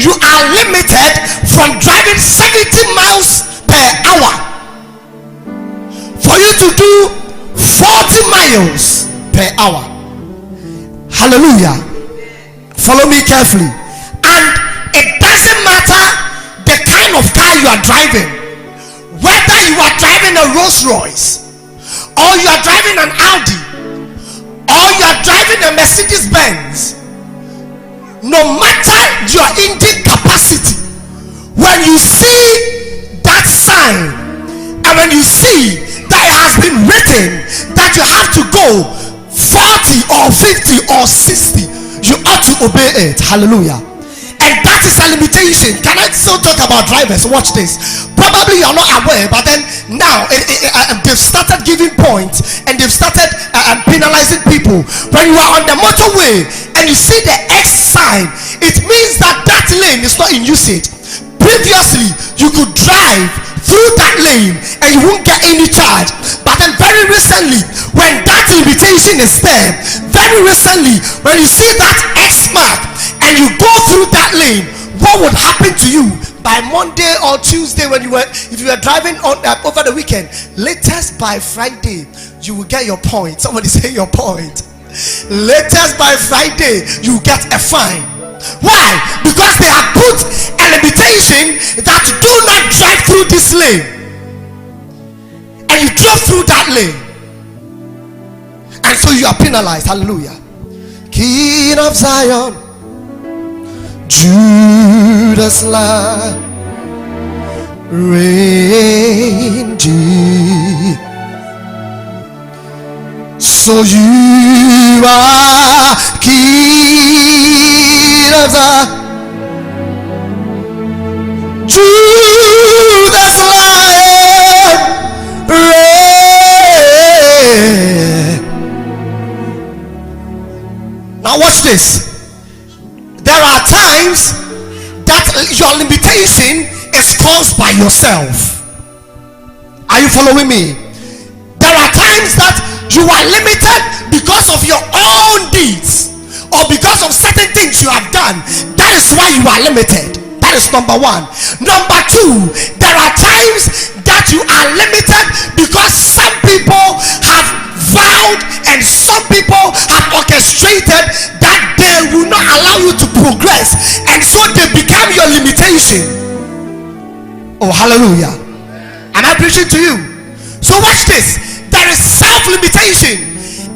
you are limited from driving 70 miles per hour. For you to do 40 miles per hour. Hallelujah. Follow me carefully. And it doesn't matter the kind of car you are driving, whether you are driving a Rolls Royce, or you are driving an Audi, or you are driving a Mercedes Benz. No matter your engine capacity, when you see that sign, and when you see that it has been written that you have to go 40 or 50 or 60, you ought to obey it. Hallelujah. And that is a limitation. Can I still talk about drivers? Watch this. Probably you're not aware, but then now they've started giving points and they've started penalizing people. When you are on the motorway and you see the X sign, it means that that lane is not in usage. Previously, you could drive through that lane and you won't get any charge. But then very recently, when that limitation is there, very recently, when you see that X mark and you go through that lane, what would happen to you by Monday or Tuesday if you were driving on over the weekend? Latest by Friday, you will get your point. Somebody say your point. Latest by Friday, you get a fine. Why? Because they have put a limitation that do not drive through this lane, and you drove through that lane, and so you are penalized. Hallelujah. King of Zion, Judah's Lion, reign deep. So you are King of Zion, Judah's Lion, reign. Now watch this. There are times that your limitation is caused by yourself. Are you following me? There are times that you are limited because of your own deeds or because of certain things you have done. That is why you are limited. That is number one. Number two, there are times that you are limited because some people have vowed and some people have orchestrated that they will not allow you to progress, and so they become your limitation. Oh, hallelujah. Am I preaching to you? So watch this. There is self-limitation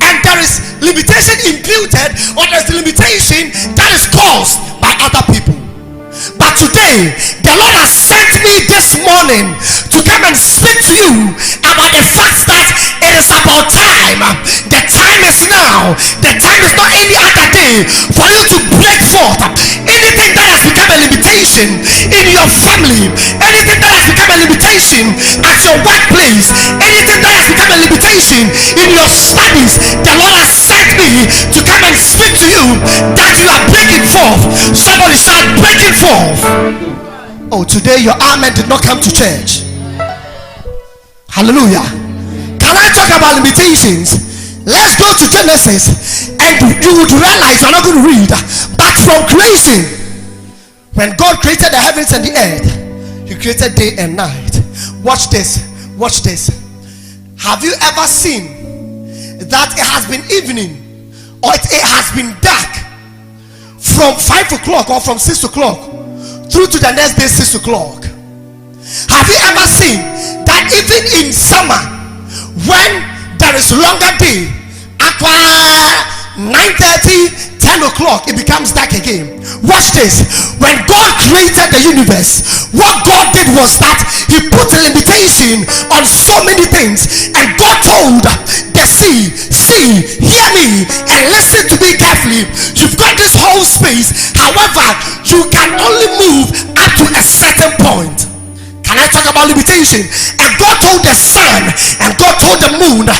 and there is limitation imputed, or there's the limitation that is caused by other people. But today, the Lord has sent me this morning to come and speak to you about the fact that it is about time. The time is now. The time is not any other day for you to break forth. Anything that has become a limitation in your family, anything that has become a limitation at your workplace, anything that has become a limitation in your studies, the Lord has sent me to come and speak to you that you are breaking forth. Somebody shout, breaking forth. Oh, today your amen did not come to church. Hallelujah. Can I talk about limitations? Let's go to Genesis and you would realize, you're not going to read, but from creation, when God created the heavens and the earth, He created day and night. Watch this. Watch this. Have you ever seen that it has been evening or it has been dark from 5 o'clock or from 6 o'clock through to the next day 6 o'clock? Have you ever seen that even in summer, when there is longer day, at 9:30, 10 o'clock, it becomes dark again? Watch this. When God created the universe, what God did was that He put a limitation on so many things, and God told the sea, see, hear me and listen to me carefully. You've got this whole space, however you can only move up to a certain point. Can I talk about limitation? And God told the sun and God told the moon, I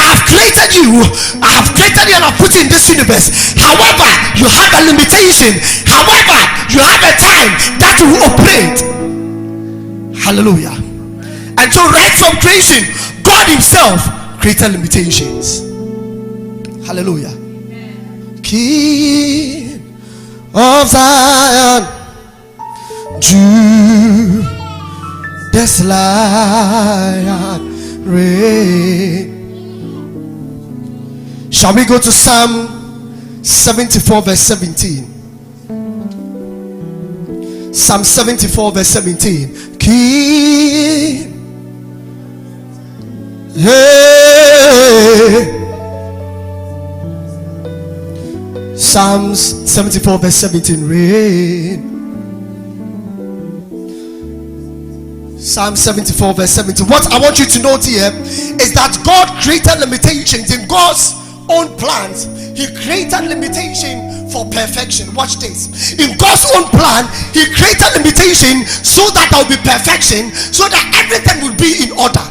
have created you and I've put you in this universe. However, you have a limitation. However, you have a time that you will operate. Hallelujah. And so right from creation, God Himself created limitations. Hallelujah. King of Zion, Judas lion reign. Shall we go to Psalm 74 verse 17? Psalm 74 verse 17. King, hey. Psalms 74 verse 17. Reign. Psalm 74 verse 17. What I want you to note here is that God created limitations in God's own plans. He created limitation for perfection. Watch this. In God's own plan, He created limitation so that there will be perfection, so that everything will be in order.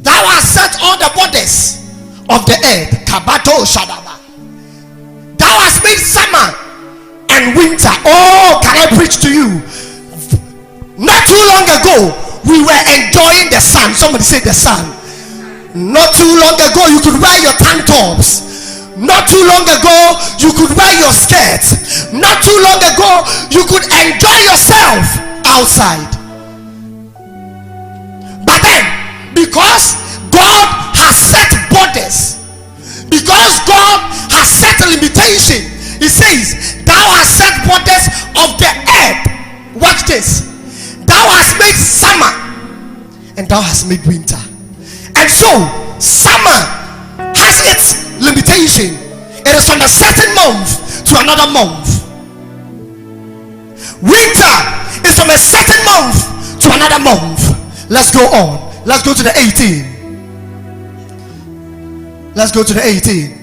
Thou hast set all the borders of the earth. Kabato Shadaba. Thou hast made summer and winter. Oh, can I preach to you? Not too long ago, we were enjoying the sun. Somebody say the sun. Not too long ago, you could wear your tank tops. Not too long ago, you could wear your skirts. Not too long ago, you could enjoy yourself outside. But then, because God has set borders, because God has set a limitation, He says, thou hast set borders of the earth. Watch this. Thou hast made summer and thou hast made winter. And so summer has its limitation. It is from a certain month to another month. Winter is from a certain month to another month. Let's go on. Let's go to the 18. Let's go to the 18.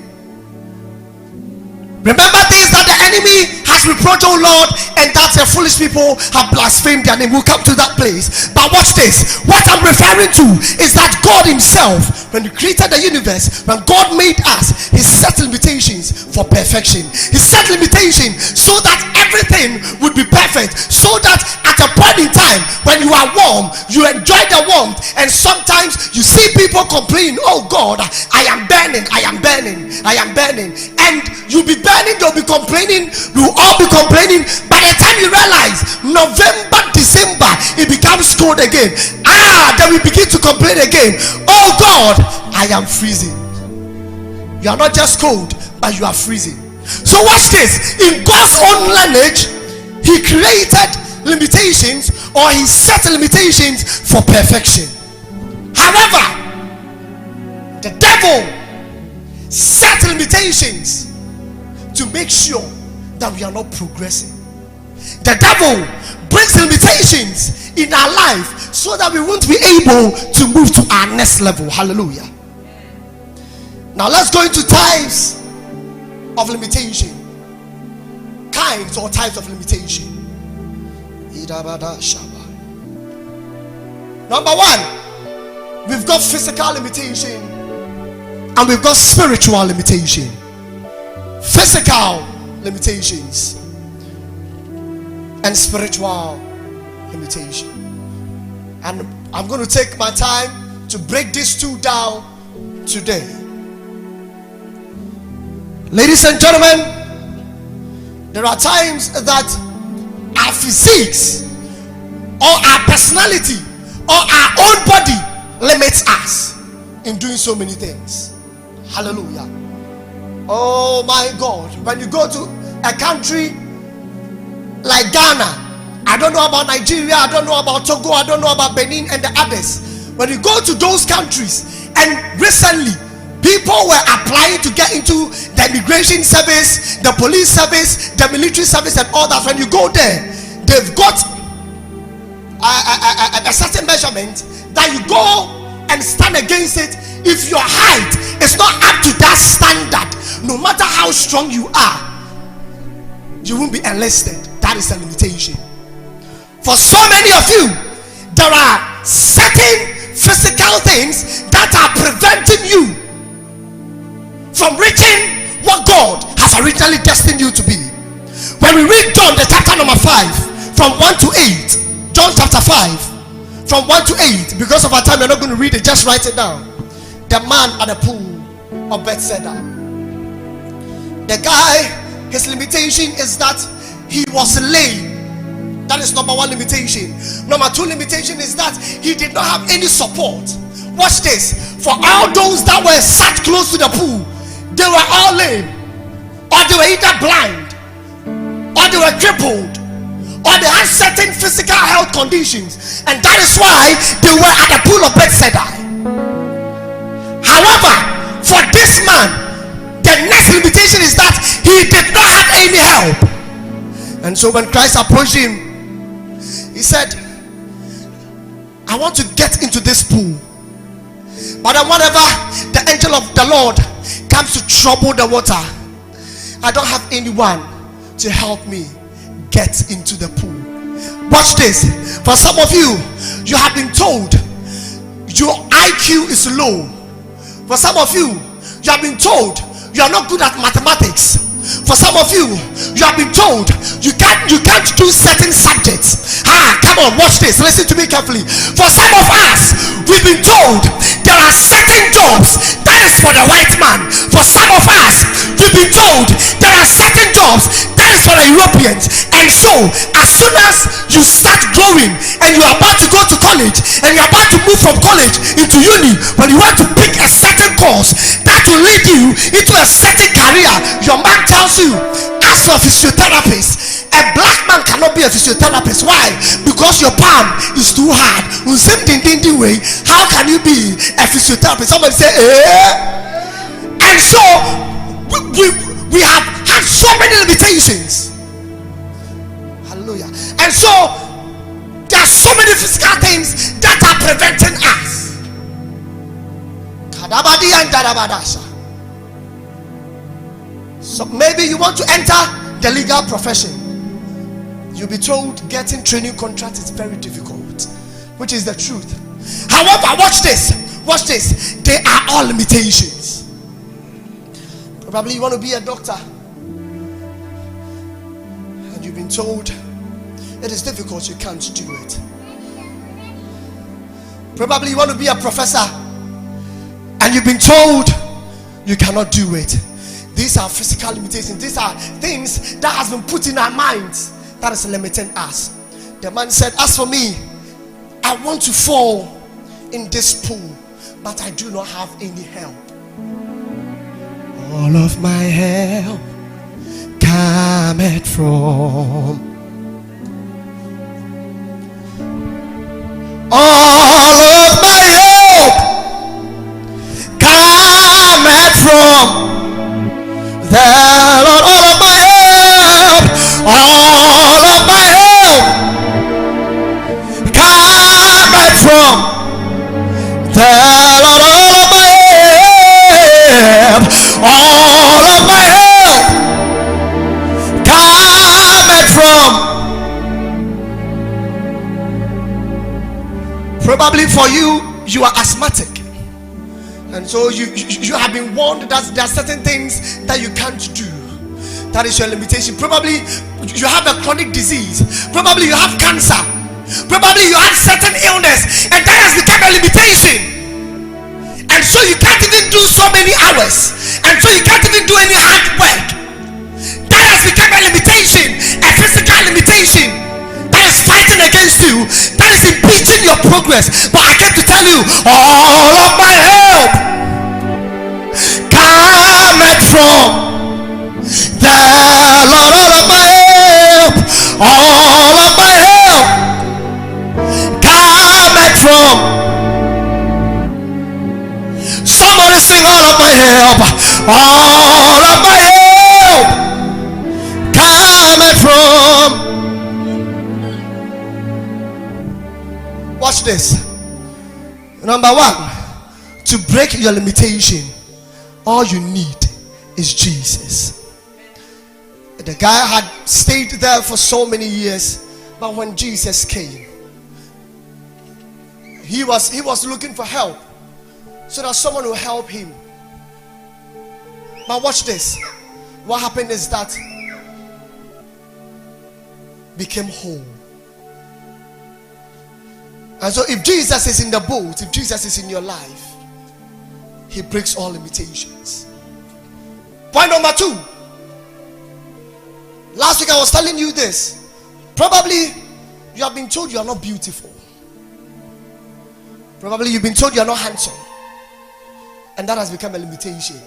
Remember this, that the enemy has reproached, oh Lord, and that the foolish people have blasphemed their name. We'll come to that place. But watch this. What I'm referring to is that God Himself, when He created the universe, when God made us, He set limitations for perfection. He set limitations so that everything would be perfect. So that at a point in time, when you are warm, you enjoy the warmth. And sometimes you see people complain, oh God, I am burning, I am burning, I am burning. And you'll be burning, they'll be complaining, we'll all be complaining. By the time you realize November, December, it becomes cold again. Then we begin to complain again. Oh God, I am freezing. You are not just cold, but you are freezing. So watch this. In God's own lineage, He created limitations, or He set limitations for perfection. However, the devil set limitations to make sure that we are not progressing. The devil brings limitations in our life so that we won't be able to move to our next level. Hallelujah. Now let's go into types of limitation. Kinds or types of limitation. Number one, we've got physical limitation and we've got spiritual limitation. Physical limitations and spiritual limitation. And I'm going to take my time to break these two down today. Ladies and gentlemen, there are times that our physiques or our personality or our own body limits us in doing so many things. Hallelujah. Oh my God. When you go to a country like Ghana, I don't know about Nigeria, I don't know about Togo, I don't know about Benin and the others. When you go to those countries, and recently people were applying to get into the immigration service, the police service, the military service and all that. When you go there, they've got a certain measurement that you go and stand against it. If your height is not up to that standard, no matter how strong you are, you won't be enlisted. That is a limitation. For so many of you, there are certain physical things that are preventing you from reaching what God has originally destined you to be. When we read John, the chapter number 5, from 1 to 8, John chapter 5, from 1 to 8, because of our time, we're not going to read it, just write it down. The man at the pool of Bethesda. The guy, his limitation is that he was lame. That is number one limitation. Number two limitation is that he did not have any support. Watch this. For all those that were sat close to the pool, they were all lame, or they were either blind, or they were crippled, or they had certain physical health conditions, and that is why they were at the pool of Bethesda. However, for this man, the next limitation is that he did not have any help. And so when Christ approached him, he said, I want to get into this pool, but whenever the angel of the Lord comes to trouble the water, I don't have anyone to help me get into the pool. Watch this. For some of you, you have been told your IQ is low. For some of you, you have been told you are not good at mathematics. For some of you, you have been told you can't do certain subjects. Come on, watch this. Listen to me carefully. For some of us, we've been told there are certain jobs that is for the white man. For some of us, we've been told there are certain jobs that is for the Europeans. And so, as soon as you start growing and you are about to go to college and you are about to move from college into uni, when you want to pick a certain course that will lead you into a certain career, your man tells you, ask for a physiotherapist. A black man cannot be a physiotherapist. Why? Because your palm is too hard. Way, how can you be a physiotherapist? Somebody say, eh? And so we have had so many limitations. Hallelujah. And so there are so many physical things that are preventing us. So maybe you want to enter the legal profession. You'll be told getting training contract is very difficult, which is the truth. However, watch this. They are all limitations. Probably you want to be a doctor, and you've been told it is difficult, you can't do it. Probably you want to be a professor, and you've been told you cannot do it. These are physical limitations. These are things that has been put in our minds that is limiting us. The man said, as for me, I want to fall in this pool, but I do not have any help. All of my help cometh from, all of my help cometh from the Lord. All of my help, all of my help cometh from the Lord. All of my help cometh from. Probably for you, you are asthmatic, and so you have been warned that there are certain things that you can't do. That is your limitation. Probably you have a chronic disease. Probably you have cancer. Probably you have certain illness, and that has become a limitation. And so you can't even do so many hours, and so you can't even do any hard work. That has become a limitation, a physical limitation that is fighting against you, that is impeding your progress. But I came to tell you, all of my help cometh from the Lord. All of my help, all of my help cometh from. Somebody sing, all of my help, all of my help cometh from. Watch this. Number one, to break your limitation, all you need is Jesus. The guy had stayed there for so many years, but when Jesus came, he was looking for help, so that someone will help him. But watch this. What happened is that became whole. And so if Jesus is in the boat, if Jesus is in your life, he breaks all limitations. Point number two. Last week I was telling you this. Probably You have been told you are not beautiful. Probably you've been told you are not handsome. And that has become a limitation.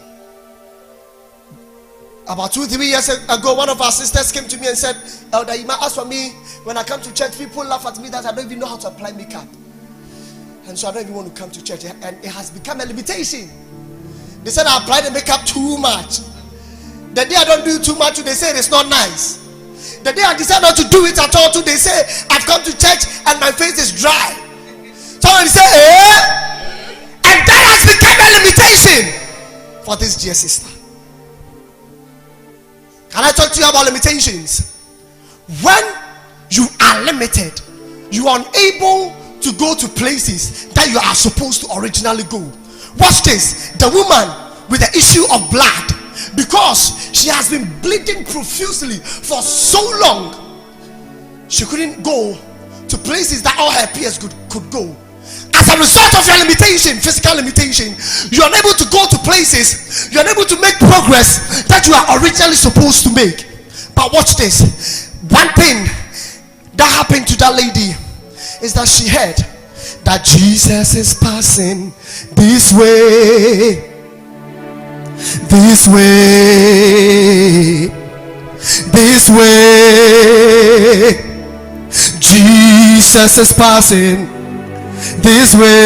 About 2-3 years ago, one of our sisters came to me and said, Elder, you might ask for me when I come to church. People laugh at me that I don't even know how to apply makeup. And so I don't even want to come to church. And it has become a limitation. They said I apply the makeup too much. The day I don't do too much, they say it's not nice. The day I decide not to do it at all, they say I've come to church and my face is dry. Somebody say, and that has become a limitation for this dear sister. Can I talk to you about limitations? When you are limited, you are unable to go to places that you are supposed to originally go. Watch this. The woman with the issue of blood, because she has been bleeding profusely for so long, she couldn't go to places that all her peers could go. As a result of your limitation, physical limitation, you're unable to go to places, you're unable to make progress that you are originally supposed to make. But watch this. One thing that happened to that lady is that she heard that Jesus is passing this way. This way, this way, Jesus is passing this way.